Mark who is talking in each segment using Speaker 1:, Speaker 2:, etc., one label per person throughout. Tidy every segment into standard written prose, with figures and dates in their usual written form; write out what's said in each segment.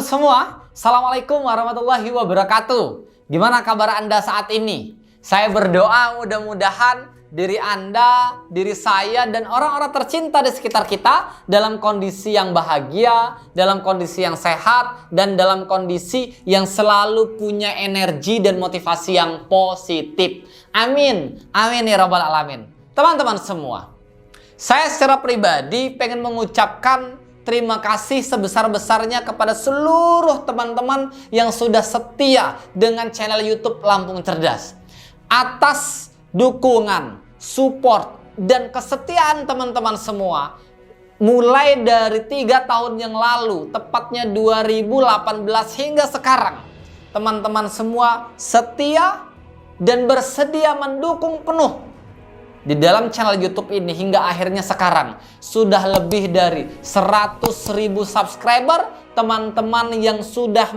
Speaker 1: Teman-teman semua, Assalamualaikum warahmatullahi wabarakatuh. Gimana kabar Anda saat ini? Saya berdoa mudah-mudahan diri Anda, diri saya, dan orang-orang tercinta di sekitar kita dalam kondisi yang bahagia, dalam kondisi yang sehat, dan dalam kondisi yang selalu punya energi dan motivasi yang positif. Amin. Amin ya rabbal alamin. Teman-teman semua, saya secara pribadi pengen mengucapkan terima kasih sebesar-besarnya kepada seluruh teman-teman yang sudah setia dengan channel YouTube Lampung Cerdas. Atas dukungan, support, dan kesetiaan teman-teman semua, mulai dari 3 tahun yang lalu, tepatnya 2018 hingga sekarang, teman-teman semua setia dan bersedia mendukung penuh di dalam channel YouTube ini hingga akhirnya sekarang sudah lebih dari 100.000 subscriber, teman-teman yang sudah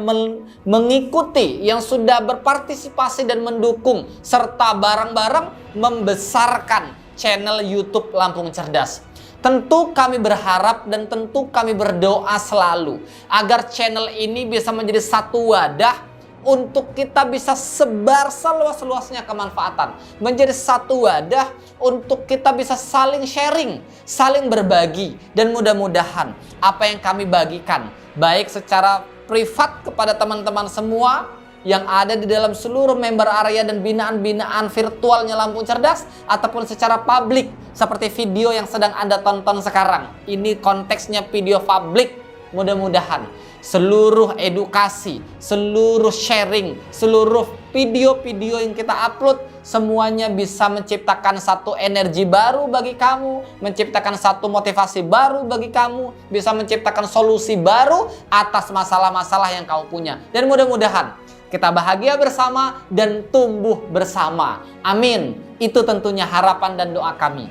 Speaker 1: mengikuti, yang sudah berpartisipasi dan mendukung serta bareng-bareng membesarkan channel YouTube Lampung Cerdas. Tentu kami berharap dan tentu kami berdoa selalu agar channel ini bisa menjadi satu wadah untuk kita bisa sebar seluas-luasnya kemanfaatan. Menjadi satu wadah untuk kita bisa saling sharing, saling berbagi. Dan mudah-mudahan apa yang kami bagikan, baik secara privat kepada teman-teman semua yang ada di dalam seluruh member area dan binaan-binaan virtualnya Lampung Cerdas, ataupun secara publik seperti video yang sedang Anda tonton sekarang. Ini konteksnya video publik. Mudah-mudahan seluruh edukasi, seluruh sharing, seluruh video-video yang kita upload semuanya bisa menciptakan satu energi baru bagi kamu, menciptakan satu motivasi baru bagi kamu, bisa menciptakan solusi baru atas masalah-masalah yang kamu punya. Dan mudah-mudahan kita bahagia bersama dan tumbuh bersama. Amin. Itu tentunya harapan dan doa kami.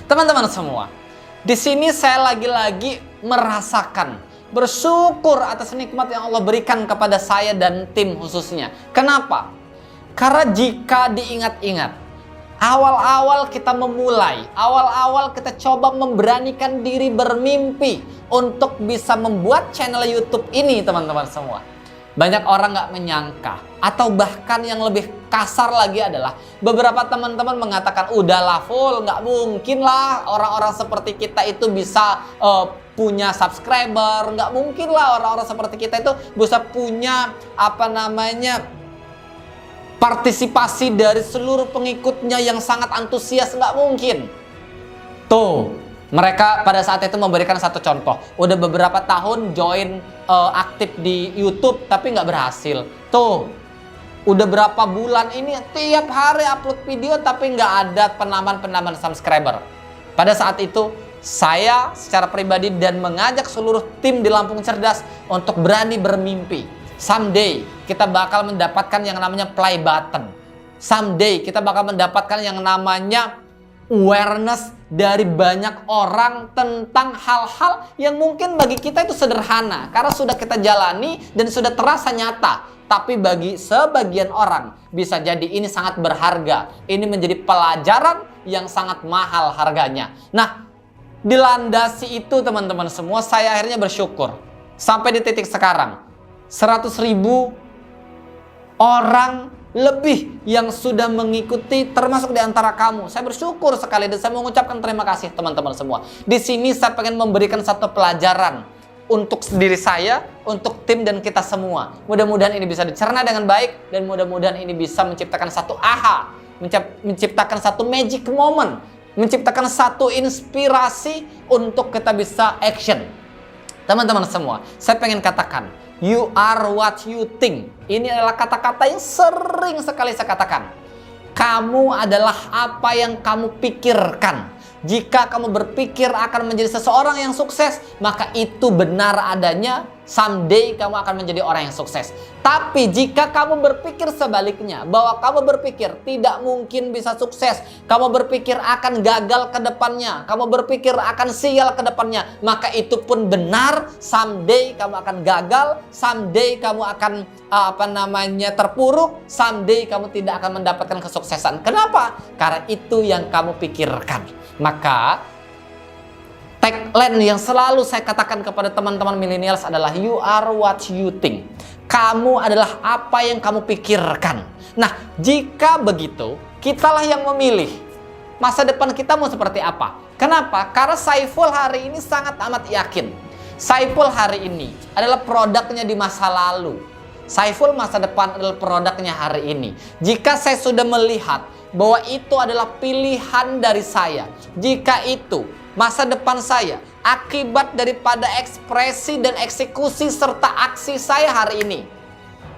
Speaker 1: Teman-teman semua, di sini saya lagi-lagi merasakan bersyukur atas nikmat yang Allah berikan kepada saya dan tim khususnya. Kenapa? Karena jika diingat-ingat, awal-awal kita memulai, awal-awal kita coba memberanikan diri bermimpi untuk bisa membuat channel YouTube ini, teman-teman semua. Banyak orang nggak menyangka, atau bahkan yang lebih kasar lagi adalah beberapa teman-teman mengatakan, udahlah full, nggak mungkin lah orang-orang seperti kita itu bisa punya subscriber, nggak mungkin lah orang-orang seperti kita itu bisa punya partisipasi dari seluruh pengikutnya yang sangat antusias, nggak mungkin. Tuh, mereka pada saat itu memberikan satu contoh. Udah beberapa tahun join aktif di YouTube tapi nggak berhasil. Tuh, udah berapa bulan ini tiap hari upload video tapi nggak ada penambahan subscriber. Pada saat itu saya secara pribadi dan mengajak seluruh tim di Lampung Cerdas untuk berani bermimpi. Someday kita bakal mendapatkan yang namanya play button. Someday kita bakal mendapatkan yang namanya awareness dari banyak orang tentang hal-hal yang mungkin bagi kita itu sederhana karena sudah kita jalani dan sudah terasa nyata. Tapi bagi sebagian orang bisa jadi ini sangat berharga. Ini menjadi pelajaran yang sangat mahal harganya. Nah, dilandasi itu teman-teman semua, saya akhirnya bersyukur sampai di titik sekarang 100.000 orang lebih yang sudah mengikuti, termasuk di antara kamu. Saya bersyukur sekali dan saya mengucapkan terima kasih teman-teman semua. Di sini saya pengen memberikan satu pelajaran untuk diri saya, untuk tim dan kita semua. Mudah-mudahan ini bisa dicerna dengan baik dan mudah-mudahan ini bisa menciptakan satu aha, menciptakan satu magic moment, menciptakan satu inspirasi untuk kita bisa action. Teman-teman semua, saya pengen katakan, you are what you think. Ini adalah kata-kata yang sering sekali saya katakan. Kamu adalah apa yang kamu pikirkan. Jika kamu berpikir akan menjadi seseorang yang sukses, maka itu benar adanya. Someday kamu akan menjadi orang yang sukses. Tapi jika kamu berpikir sebaliknya, bahwa kamu berpikir tidak mungkin bisa sukses, kamu berpikir akan gagal ke depannya, kamu berpikir akan sial ke depannya, maka itu pun benar. Someday kamu akan gagal, someday kamu akan terpuruk, someday kamu tidak akan mendapatkan kesuksesan. Kenapa? Karena itu yang kamu pikirkan. Maka tagline yang selalu saya katakan kepada teman-teman millennials adalah you are what you think. Kamu adalah apa yang kamu pikirkan. Nah, jika begitu, kitalah yang memilih masa depan kita mau seperti apa. Kenapa? Karena Saiful hari ini sangat amat yakin. Saiful hari ini adalah produknya di masa lalu. Saiful masa depan adalah produknya hari ini. Jika saya sudah melihat bahwa itu adalah pilihan dari saya, jika itu masa depan saya akibat daripada ekspresi dan eksekusi serta aksi saya hari ini,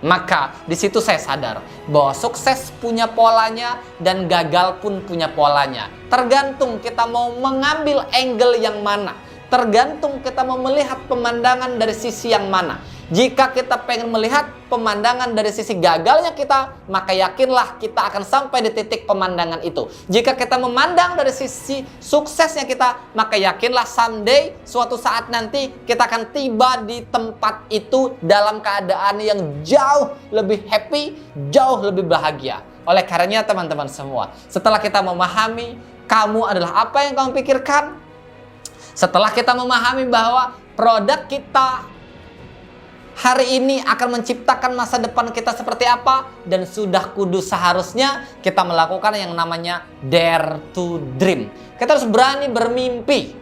Speaker 1: maka di situ saya sadar bahwa sukses punya polanya dan gagal pun punya polanya. Tergantung kita mau mengambil angle yang mana. Tergantung kita mau melihat pemandangan dari sisi yang mana. Jika kita pengen melihat pemandangan dari sisi gagalnya kita, maka yakinlah kita akan sampai di titik pemandangan itu. Jika kita memandang dari sisi suksesnya kita, maka yakinlah someday, suatu saat nanti kita akan tiba di tempat itu dalam keadaan yang jauh lebih happy, jauh lebih bahagia. Oleh karenanya teman-teman semua, setelah kita memahami kamu adalah apa yang kamu pikirkan, setelah kita memahami bahwa produk kita hari ini akan menciptakan masa depan kita seperti apa, dan sudah kudus seharusnya kita melakukan yang namanya dare to dream. Kita harus berani bermimpi.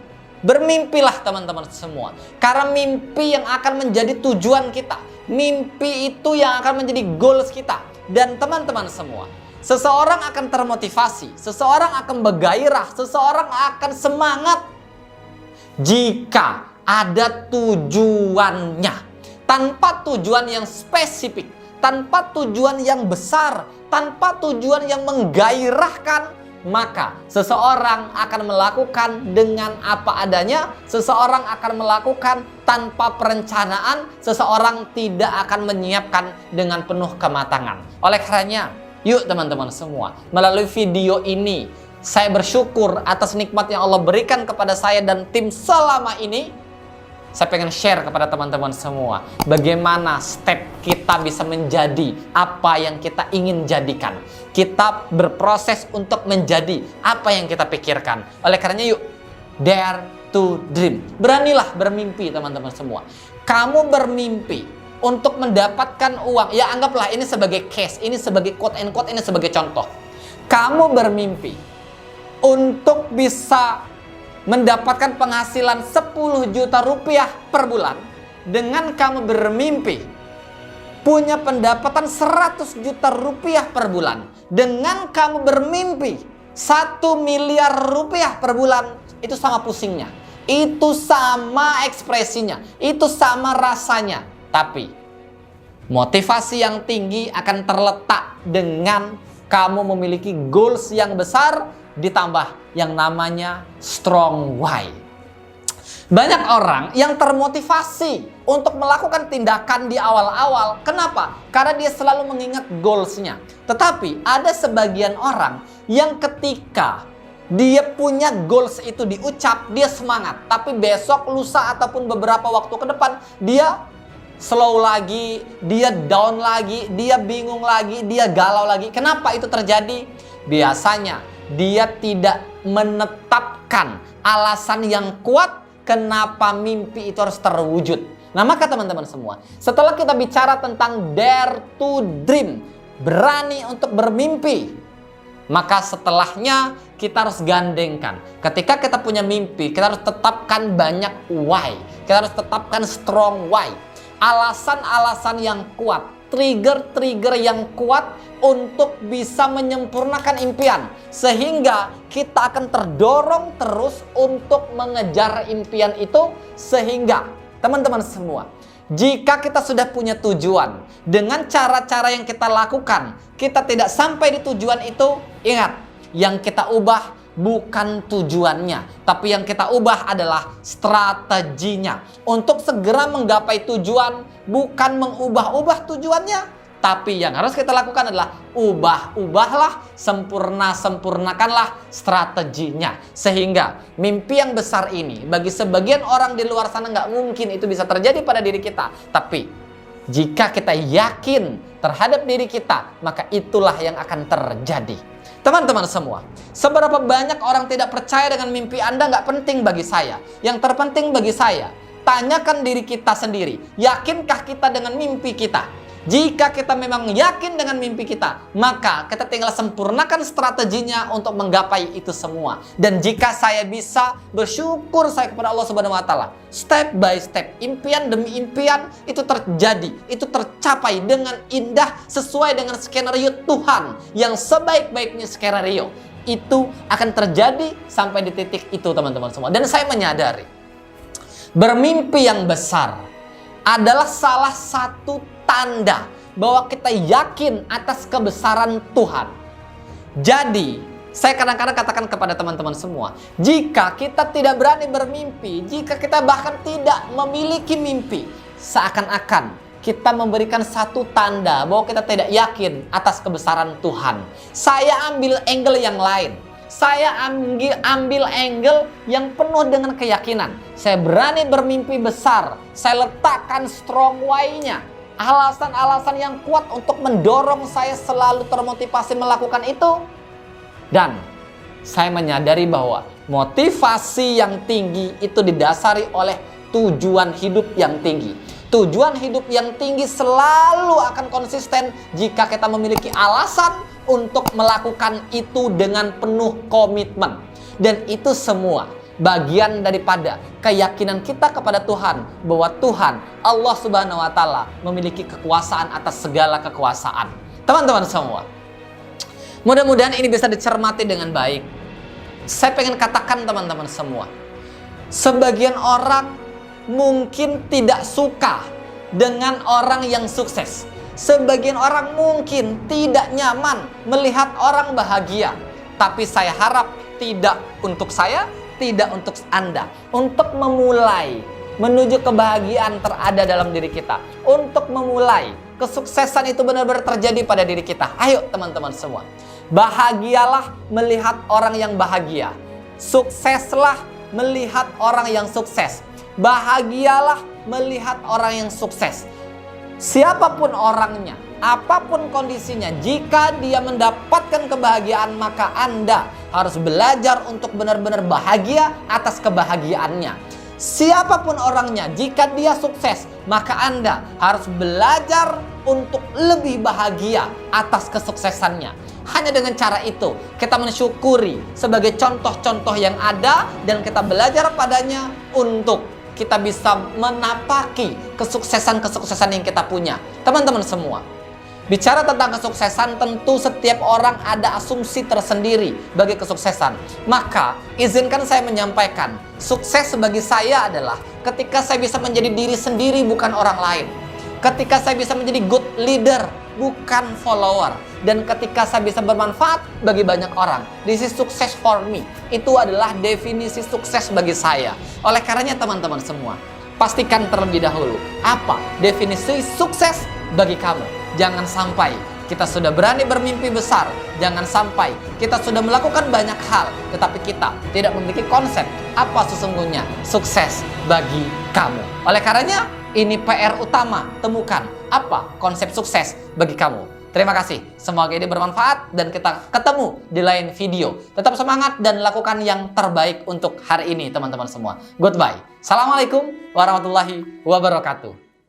Speaker 1: Bermimpilah teman-teman semua. Karena mimpi yang akan menjadi tujuan kita. Mimpi itu yang akan menjadi goals kita. Dan teman-teman semua, seseorang akan termotivasi, seseorang akan bergairah, seseorang akan semangat jika ada tujuannya. Tanpa tujuan yang spesifik, tanpa tujuan yang besar, tanpa tujuan yang menggairahkan, maka seseorang akan melakukan dengan apa adanya, seseorang akan melakukan tanpa perencanaan, seseorang tidak akan menyiapkan dengan penuh kematangan. Oleh karenanya, yuk teman-teman semua, melalui video ini saya bersyukur atas nikmat yang Allah berikan kepada saya dan tim selama ini. Saya pengen share kepada teman-teman semua bagaimana step kita bisa menjadi apa yang kita ingin jadikan. Kita berproses untuk menjadi apa yang kita pikirkan. Oleh karenanya yuk, dare to dream. Beranilah bermimpi teman-teman semua. Kamu bermimpi untuk mendapatkan uang. Ya anggaplah ini sebagai case, ini sebagai quote and quote, ini sebagai contoh. Kamu bermimpi untuk bisa mendapatkan penghasilan 10 juta rupiah per bulan, dengan kamu bermimpi punya pendapatan 100 juta rupiah per bulan, dengan kamu bermimpi 1 miliar rupiah per bulan, itu sama pusingnya, itu sama ekspresinya, itu sama rasanya. Tapi motivasi yang tinggi akan terletak dengan kamu memiliki goals yang besar, ditambah yang namanya strong why. Banyak orang yang termotivasi untuk melakukan tindakan di awal-awal. Kenapa? Karena dia selalu mengingat goalsnya. Tetapi ada sebagian orang yang ketika dia punya goals itu diucap, dia semangat. Tapi besok, lusa, ataupun beberapa waktu ke depan, dia slow lagi, dia down lagi, dia bingung lagi, dia galau lagi. Kenapa itu terjadi? Biasanya dia tidak menetapkan alasan yang kuat kenapa mimpi itu harus terwujud. Nah maka teman-teman semua, setelah kita bicara tentang dare to dream, berani untuk bermimpi, maka setelahnya kita harus gandengkan. Ketika kita punya mimpi, kita harus tetapkan banyak why. Kita harus tetapkan strong why. Alasan-alasan yang kuat, trigger-trigger yang kuat untuk bisa menyempurnakan impian, sehingga kita akan terdorong terus untuk mengejar impian itu. Sehingga teman-teman semua, jika kita sudah punya tujuan, dengan cara-cara yang kita lakukan kita tidak sampai di tujuan itu, ingat, yang kita ubah bukan tujuannya, tapi yang kita ubah adalah strateginya. Untuk segera menggapai tujuan, bukan mengubah-ubah tujuannya, tapi yang harus kita lakukan adalah ubahlah, sempurnakanlah strateginya. Sehingga mimpi yang besar ini bagi sebagian orang di luar sana nggak mungkin itu bisa terjadi pada diri kita. Tapi Jika kita yakin terhadap diri kita, maka itulah yang akan terjadi. Teman-teman semua, seberapa banyak orang tidak percaya dengan mimpi Anda nggak penting bagi saya. Yang terpenting bagi saya, tanyakan diri kita sendiri, yakinkah kita dengan mimpi kita? Jika kita memang yakin dengan mimpi kita, maka kita tinggal sempurnakan strateginya untuk menggapai itu semua. Dan jika saya bisa, bersyukur saya kepada Allah Subhanahu wa Ta'ala. Step by step, impian demi impian itu terjadi, itu tercapai dengan indah sesuai dengan skenario Tuhan yang sebaik-baiknya skenario. Itu akan terjadi sampai di titik itu, teman-teman semua. Dan saya menyadari, bermimpi yang besar adalah salah satu tanda bahwa kita yakin atas kebesaran Tuhan. Jadi, saya kadang-kadang katakan kepada teman-teman semua, jika kita tidak berani bermimpi, jika kita bahkan tidak memiliki mimpi, seakan-akan kita memberikan satu tanda bahwa kita tidak yakin atas kebesaran Tuhan. Saya ambil angle yang lain. Saya ambil angle yang penuh dengan keyakinan. Saya berani bermimpi besar. Saya letakkan strong why-nya. Alasan-alasan yang kuat untuk mendorong saya selalu termotivasi melakukan itu. Dan saya menyadari bahwa motivasi yang tinggi itu didasari oleh tujuan hidup yang tinggi. Tujuan hidup yang tinggi selalu akan konsisten jika kita memiliki alasan untuk melakukan itu dengan penuh komitmen. Dan itu semua bagian daripada keyakinan kita kepada Tuhan, bahwa Tuhan Allah Subhanahu wa Ta'ala memiliki kekuasaan atas segala kekuasaan. Teman-teman semua, mudah-mudahan ini bisa dicermati dengan baik. Saya pengen katakan teman-teman semua, sebagian orang mungkin tidak suka dengan orang yang sukses. Sebagian orang mungkin tidak nyaman melihat orang bahagia. Tapi saya harap tidak untuk saya, tidak untuk Anda. Untuk memulai menuju kebahagiaan terada dalam diri kita. Untuk memulai kesuksesan itu benar-benar terjadi pada diri kita. Ayo teman-teman semua. Bahagialah melihat orang yang bahagia. Sukseslah melihat orang yang sukses. Bahagialah melihat orang yang sukses. Siapapun orangnya, apapun kondisinya, jika dia mendapatkan kebahagiaan, maka Anda harus belajar untuk benar-benar bahagia atas kebahagiaannya. Siapapun orangnya, jika dia sukses, maka Anda harus belajar untuk lebih bahagia atas kesuksesannya. Hanya dengan cara itu, kita mensyukuri sebagai contoh-contoh yang ada dan kita belajar padanya untuk kita bisa menapaki kesuksesan-kesuksesan yang kita punya. Teman-teman semua, bicara tentang kesuksesan, tentu setiap orang ada asumsi tersendiri bagi kesuksesan. Maka, izinkan saya menyampaikan, sukses bagi saya adalah ketika saya bisa menjadi diri sendiri, bukan orang lain. Ketika saya bisa menjadi good leader, bukan follower. Dan ketika saya bisa bermanfaat bagi banyak orang. This is success for me. Itu adalah definisi sukses bagi saya. Oleh karenanya teman-teman semua, pastikan terlebih dahulu apa definisi sukses bagi kamu. Jangan sampai kita sudah berani bermimpi besar, jangan sampai kita sudah melakukan banyak hal, tetapi kita tidak memiliki konsep apa sesungguhnya sukses bagi kamu. Oleh karenanya, ini PR utama, temukan apa konsep sukses bagi kamu. Terima kasih, semoga ini bermanfaat dan kita ketemu di lain video. Tetap semangat dan lakukan yang terbaik untuk hari ini teman-teman semua. Goodbye. Assalamualaikum warahmatullahi wabarakatuh.